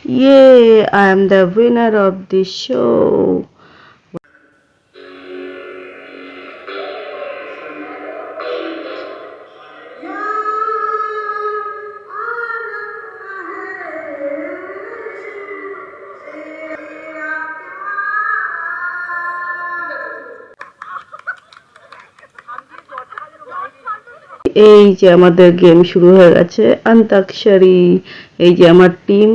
Yay, I am the winner of this show. এই যে আমাদের গেম শুরু হয়ে গেছে, অন্তাক্ষরী। এই যে আমার টিম,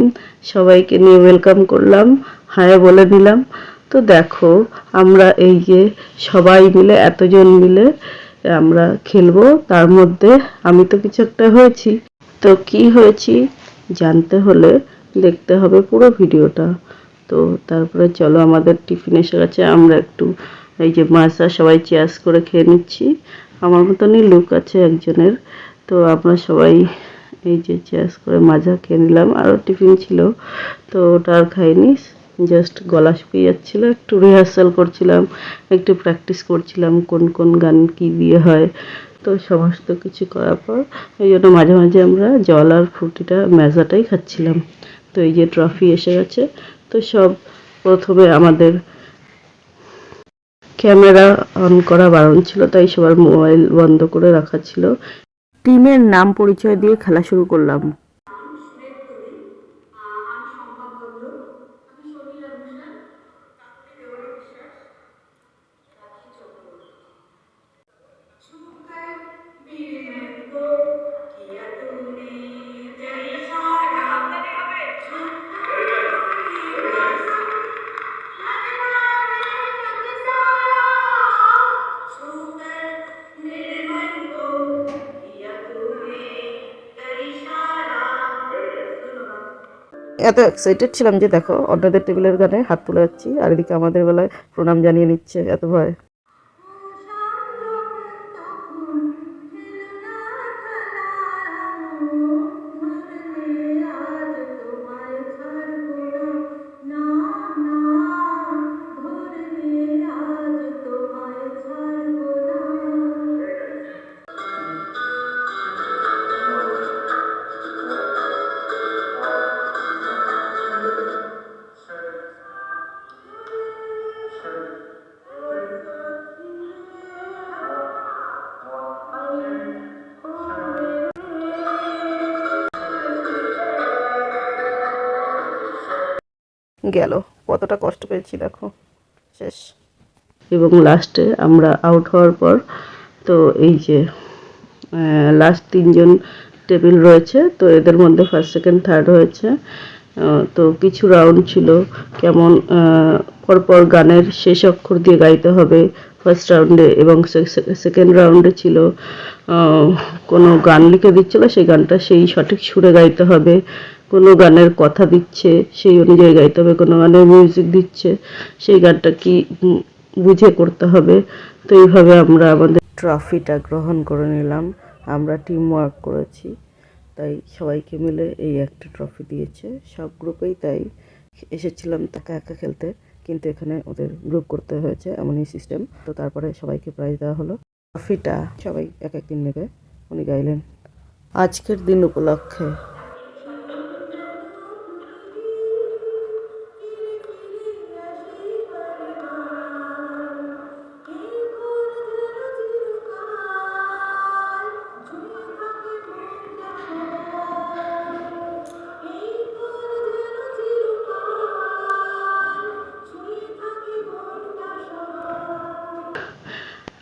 সবাইকে নিয়ে ওয়েলকাম করলাম, হাই বলে দিলাম। তো দেখো আমরা এই যে সবাই মিলে, এতজন মিলে আমরা খেলবো। তার মধ্যে আমি তো কিছু একটা হয়েছি। তো কি হয়েছি জানতে হলে দেখতে হবে পুরো ভিডিওটা। তো তারপরে চলো, আমাদের টিফিন এসে গেছে, আমরা একটু এই যে মাছা সবাই চেয়ার্স করে খেয়ে নিচ্ছি। আমার মতনই লুক আছে একজনের। তো আমরা সবাই এই যে চেয়ার্স করে মাজা খেয়ে নিলাম। আরও টিফিন ছিল, তো ওটা আর খাইনি। জাস্ট গলা শুকিয়ে যাচ্ছিলো, একটু রিহার্সাল করছিলাম, একটু প্র্যাকটিস করছিলাম কোন কোন গান কি দিয়ে হয়। তো সমস্ত কিছু করার পর এই জন্য মাঝে মাঝে আমরা জল আর ফ্রুটিটা মেজাটাই খাচ্ছিলাম। তো এই যে ট্রফি এসে গেছে। তো সব প্রথমে আমাদের ক্যামেরা অন করা বারণ ছিল, তাই সবার মোবাইল বন্ধ করে রাখা ছিল। টিমের নাম পরিচয় দিয়ে খেলা শুরু করলাম। এত এক্সাইটেড ছিলাম যে দেখো অন্যদের টেবিলের গানে হাত তুলে যাচ্ছি, আর এদিকে আমাদের বেলায় প্রণাম জানিয়ে নিচ্ছে, এত ভয়। গেল, কতটা কষ্ট পেয়েছি দেখো, শেষ। এবং লাস্টে আমরা আউট হওয়ার পর, তো এই যে লাস্ট তিনজন টেবিল রয়েছে, তো এদের মধ্যে ফার্স্ট সেকেন্ড থার্ড হয়েছে। তো কিছু রাউন্ড ছিল, কেমন পরপর গানের শেষ অক্ষর দিয়ে গাইতে হবে ফার্স্ট রাউন্ডে, এবং সেকেন্ড রাউন্ডে ছিল কোনো গান লিখে দিচ্ছিল, সেই গানটা সেই সঠিক সুরে গাইতে হবে। কোনো গানের কথা দিচ্ছে, সেই অনুযায়ী গাইতে হবে। কোনো গানের মিউজিক দিচ্ছে, সেই গানটা কি বুঝে করতে হবে। তো এইভাবে আমরা আমাদের ট্রফিটা গ্রহণ করে নিলাম। আমরা টিম ওয়ার্ক করেছি, তাই সবাইকে মিলে এই একটা ট্রফি দিয়েছে। সব গ্রুপেই তাই এসেছিলাম একা একা খেলতে, কিন্তু এখানে ওদের গ্রুপ করতে হয়েছে, এমনই সিস্টেম। তো তারপরে সবাইকে প্রাইজ দেওয়া হলো। ট্রফিটা সবাই এক একদিন নেবে, উনি গাইলেন আজকের দিন উপলক্ষে।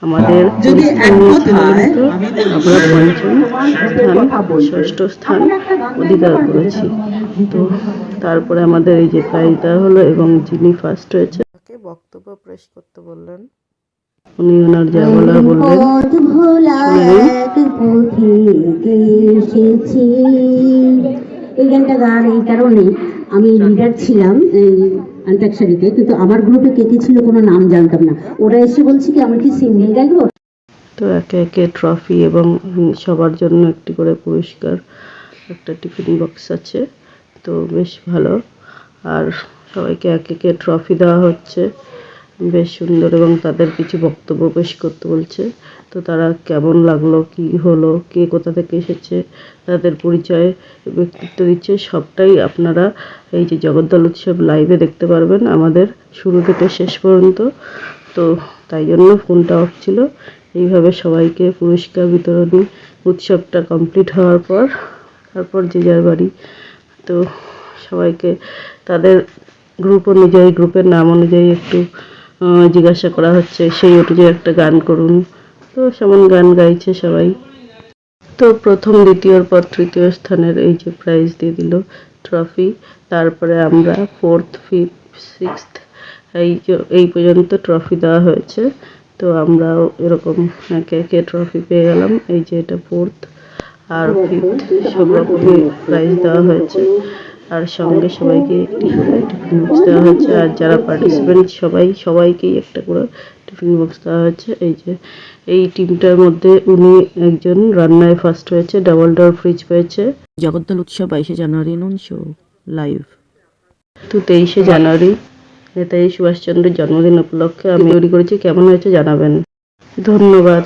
আমাদের যদি আমরা পঞ্চম স্থান, ষষ্ঠ স্থান অধিকার করেছি। তো তারপরে আমাদের এই যে প্রাইজ দেওয়া হলো, এবং যিনি ফার্স্ট হয়েছে তাকে বক্তব্য পেশ করতে বললেন। উনি ওনার যা বলা বললেন, এই গানটা গান এই কারণে আমি লিডার ছিলাম অন্তাক্ষরীতে, কিন্তু আমার গ্রুপে কে কে ছিল কোনো নাম জানতাম না। ওরা এসে বলছে কি আমি কি সিঙ্গেল গাইবো। তো একে একে ট্রফি এবং সবার জন্য একটি করে পুরস্কার, একটা টিফিন বক্স আছে। তো বেশ ভালো। আর সবাইকে একে একে ট্রফি দেওয়া হচ্ছে। বেশ সুন্দর, এবং তাদের কিছু বক্তব্য পেশ করতে বলছে। তো তারা কেমন লাগলো, কি হলো, কে কোথা থেকে এসেছে, তাদের পরিচয়, ব্যক্তিত্ব দিচ্ছে, সবটাই আপনারা এই যে জগদ্দল উৎসব লাইভে দেখতে পারবেন আমাদের শুরু থেকে শেষ পর্যন্ত। তো তাই জন্য ফোনটা অফ ছিল। এইভাবে সবাইকে পুরস্কার বিতরণী উৎসবটা কমপ্লিট হওয়ার পর তারপর যে যার বাড়ি। তো সবাইকে তাদের গ্রুপ অনুযায়ী, গ্রুপের নাম অনুযায়ী একটু জিজ্ঞাসা করা হচ্ছে, সেই অনুযায়ী একটা গান করুন। তো সেমন গান গাইছে সবাই। তো প্রথম, দ্বিতীয়র পর তৃতীয় স্থানের এই যে প্রাইজ দিয়ে দিল, ট্রফি। তারপরে আমরা 4th 5th 6th এই পর্যন্ত ট্রফি দেওয়া হয়েছে। তো আমরাও এরকম একে একে ট্রফি পেয়ে গেলাম। এই যে এটা 4th আর 5th সব রকমের প্রাইজ দেওয়া হয়েছে। আর সঙ্গে সবাইকে একটি করে টিফিন বক্স দেওয়া হয়েছে। আর যারা পার্টিসিপেন্ট সবাইকেই একটা করে টিফিন বক্স দেওয়া হয়েছে। এই যে এই টিমটার মধ্যে উনি একজন রান্নায় ফার্স্ট হয়েছে, ডাবল ডোর ফ্রিজ পেয়েছে। জগদ্দল উৎসব 22শে জানুয়ারি নুন শো লাইভ। তো 23শে জানুয়ারি নেতাজি সুভাষচন্দ্রের জন্মদিন উপলক্ষে আমি তৈরি করেছি, কেমন হয়েছে জানাবেন। ধন্যবাদ।